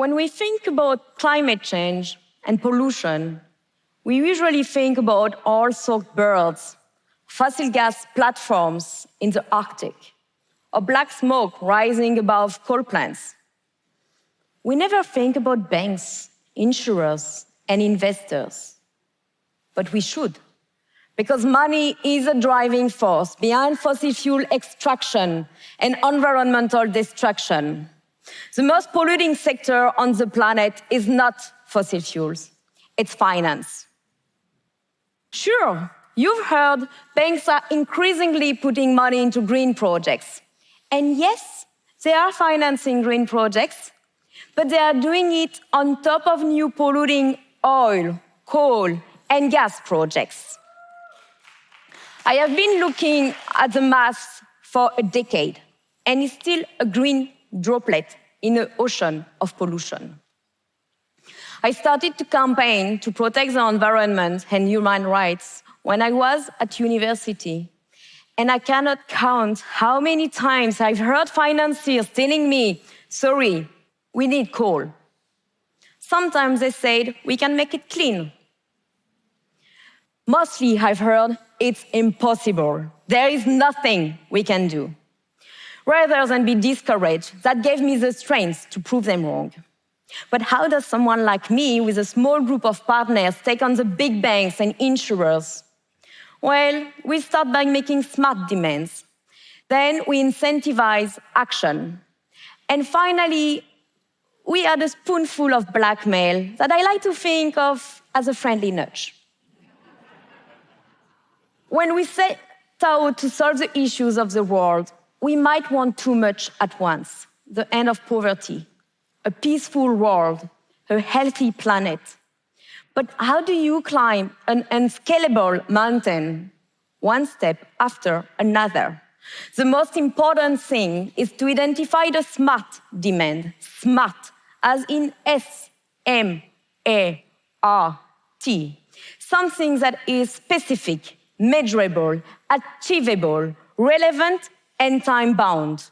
When we think about climate change and pollution, we usually think about oil-soaked birds, fossil gas platforms in the Arctic, or black smoke rising above coal plants. We never think about banks, insurers, and investors. But we should, because money is a driving force behind fossil fuel extraction and environmental destruction. The most polluting sector on the planet is not fossil fuels, it's finance. Sure, you've heard banks are increasingly putting money into green projects. And yes, they are financing green projects, but they are doing it on top of new polluting oil, coal, and gas projects. I have been looking at the math for a decade, and it's still a green droplet in an ocean of pollution. I started to campaign to protect the environment and human rights when I was at university. And I cannot count how many times I've heard financiers telling me, sorry, we need coal. Sometimes they said, we can make it clean. Mostly I've heard, it's impossible. There is nothing we can do. Rather than be discouraged, that gave me the strength to prove them wrong. But how does someone like me, with a small group of partners, take on the big banks and insurers? Well, we start by making smart demands. Then we incentivize action. And finally, we add a spoonful of blackmail that I like to think of as a friendly nudge. When we set out to solve the issues of the world, we might want too much at once. The end of poverty, a peaceful world, a healthy planet. But how do you climb an unscalable mountain, one step after another? The most important thing is to identify the smart demand, SMART, as in S-M-A-R-T. Something that is specific, measurable, achievable, relevant, and time-bound.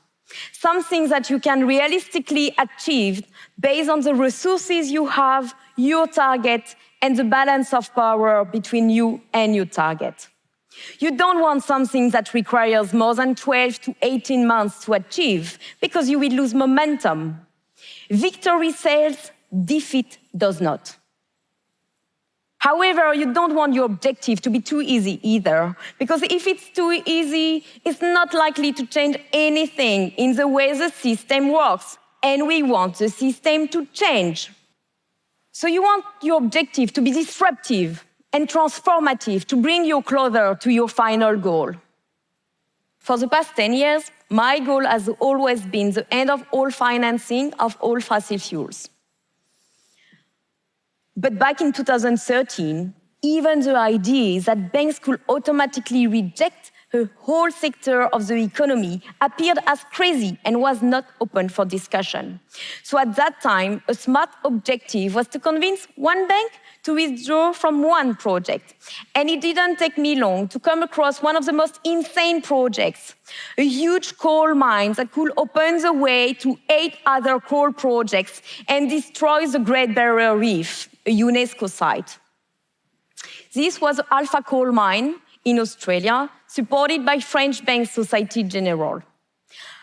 Something that you can realistically achieve based on the resources you have, your target, and the balance of power between you and your target. You don't want something that requires more than 12 to 18 months to achieve, because you will lose momentum. Victory sells, defeat does not. However, you don't want your objective to be too easy either, because if it's too easy, it's not likely to change anything in the way the system works, and we want the system to change. So you want your objective to be disruptive and transformative to bring you closer to your final goal. For the past 10 years, my goal has always been the end of all financing of all fossil fuels. But back in 2013, even the idea that banks could automatically reject a whole sector of the economy appeared as crazy and was not open for discussion. So at that time, a smart objective was to convince one bank to withdraw from one project. And it didn't take me long to come across one of the most insane projects, a huge coal mine that could open the way to 8 other coal projects and destroy the Great Barrier Reef, a UNESCO site. This was Alpha Coal Mine in Australia, supported by French bank Société Générale.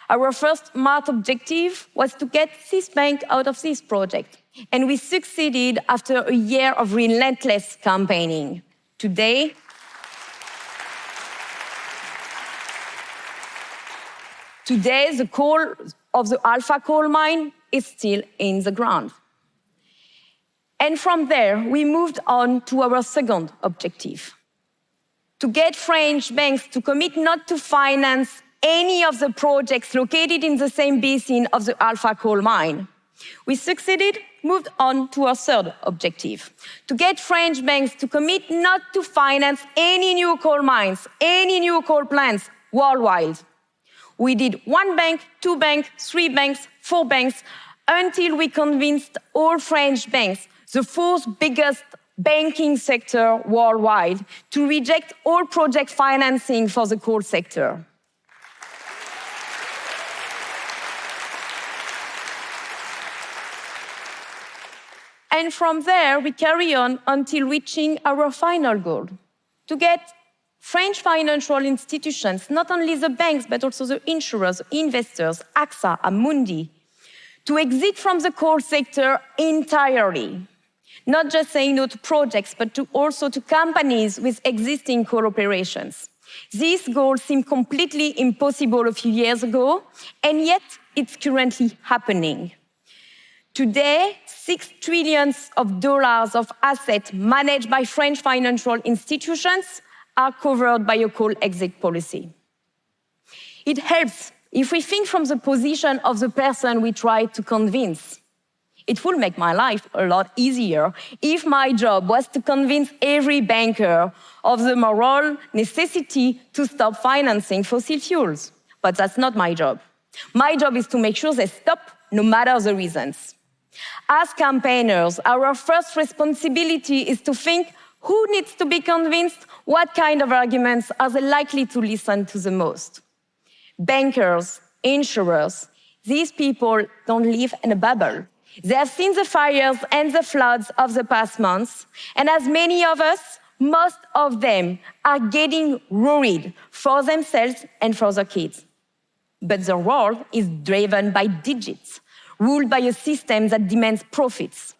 Our first smart objective was to get this bank out of this project, and we succeeded after a year of relentless campaigning. Today, the coal of the Alpha Coal Mine is still in the ground. And from there, we moved on to our second objective, to get French banks to commit not to finance any of the projects located in the same basin of the Alpha Coal Mine. We succeeded, moved on to our third objective, to get French banks to commit not to finance any new coal mines, any new coal plants worldwide. We did 1 bank, 2 banks, 3 banks, 4 banks, until we convinced all French banks, the 4th biggest banking sector worldwide, to reject all project financing for the coal sector. And from there, we carry on until reaching our final goal, to get French financial institutions, not only the banks, but also the insurers, investors, AXA, Amundi, to exit from the coal sector entirely. Not just saying no to projects, but also to companies with existing coal operations. This goal seemed completely impossible a few years ago, and yet it's currently happening. Today, $6 trillion of assets managed by French financial institutions are covered by a coal exit policy. It helps if we think from the position of the person we try to convince. It would make my life a lot easier if my job was to convince every banker of the moral necessity to stop financing fossil fuels. But that's not my job. My job is to make sure they stop, no matter the reasons. As campaigners, our first responsibility is to think who needs to be convinced, what kind of arguments are they likely to listen to the most. Bankers, insurers, these people don't live in a bubble. They have seen the fires and the floods of the past months, and as many of us, most of them are getting worried for themselves and for their kids. But the world is driven by digits, ruled by a system that demands profits.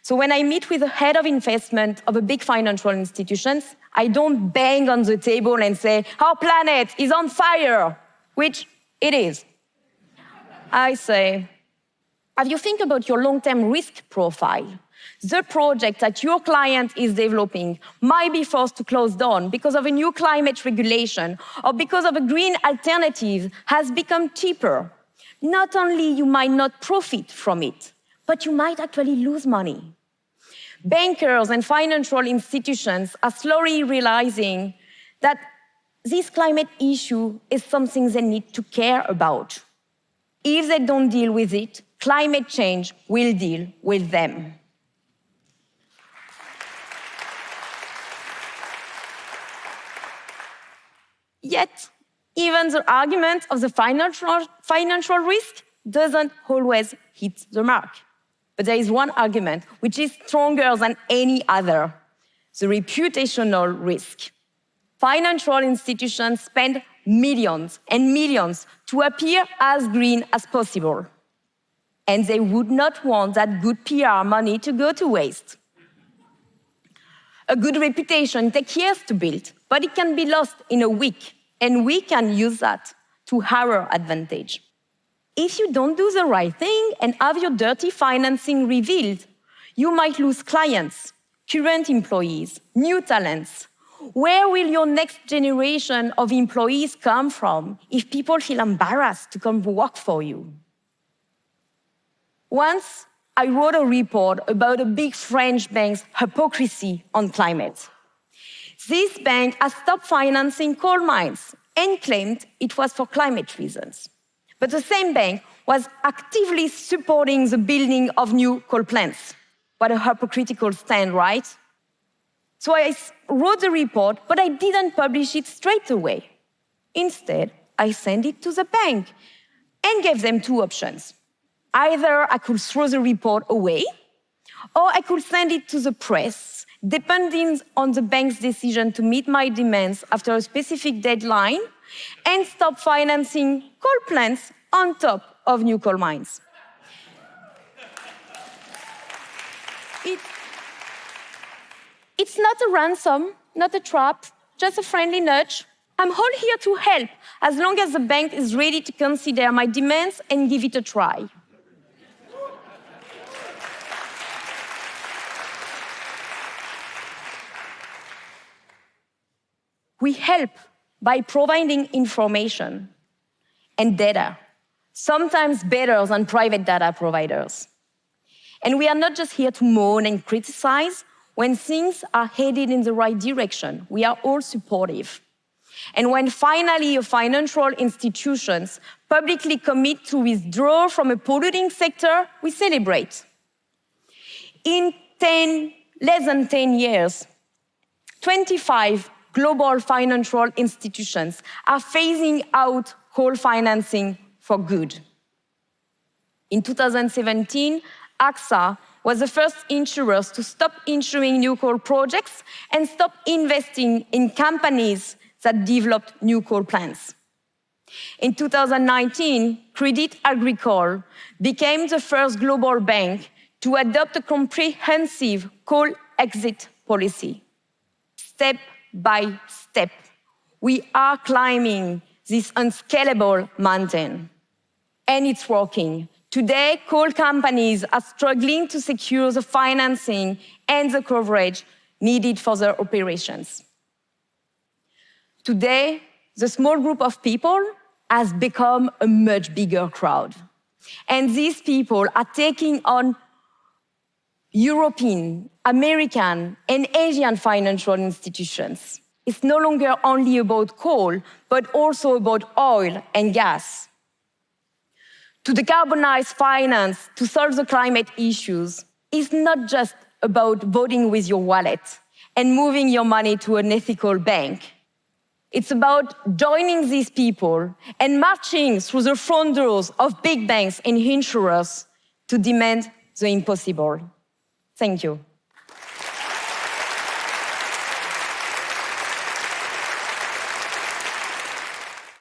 So when I meet with the head of investment of a big financial institutions, I don't bang on the table and say, our planet is on fire, which it is. I say, have you think about your long-term risk profile? The project that your client is developing might be forced to close down because of a new climate regulation or because of a green alternative has become cheaper. Not only you might not profit from it, but you might actually lose money. Bankers and financial institutions are slowly realizing that this climate issue is something they need to care about. If they don't deal with it, climate change will deal with them. Yet, even the argument of the financial risk doesn't always hit the mark. But there is one argument which is stronger than any other, the reputational risk. Financial institutions spend millions and millions to appear as green as possible. And they would not want that good PR money to go to waste. A good reputation takes years to build, but it can be lost in a week, and we can use that to our advantage. If you don't do the right thing and have your dirty financing revealed, you might lose clients, current employees, new talents. Where will your next generation of employees come from if people feel embarrassed to come work for you? Once, I wrote a report about a big French bank's hypocrisy on climate. This bank has stopped financing coal mines and claimed it was for climate reasons. But the same bank was actively supporting the building of new coal plants. What a hypocritical stand, right? So I wrote the report, but I didn't publish it straight away. Instead, I sent it to the bank and gave them two options. Either I could throw the report away, or I could send it to the press, depending on the bank's decision to meet my demands after a specific deadline and stop financing coal plants on top of new coal mines. It's not a ransom, not a trap, just a friendly nudge. I'm all here to help, as long as the bank is ready to consider my demands and give it a try. We help by providing information and data, sometimes better than private data providers. And we are not just here to moan and criticize. When things are headed in the right direction, we are all supportive. And when finally financial institutions publicly commit to withdraw from a polluting sector, we celebrate. In less than 10 years, 25 global financial institutions are phasing out coal financing for good. In 2017, AXA was the first insurers to stop insuring new coal projects and stop investing in companies that developed new coal plants. In 2019, Crédit Agricole became the first global bank to adopt a comprehensive coal exit policy. Step by step, we are climbing this unscalable mountain. And it's working. Today, coal companies are struggling to secure the financing and the coverage needed for their operations. Today, the small group of people has become a much bigger crowd. And these people are taking on European, American, and Asian financial institutions. It's no longer only about coal, but also about oil and gas. To decarbonize finance, to solve the climate issues, is not just about voting with your wallet and moving your money to an ethical bank. It's about joining these people and marching through the front doors of big banks and insurers to demand the impossible. Thank you.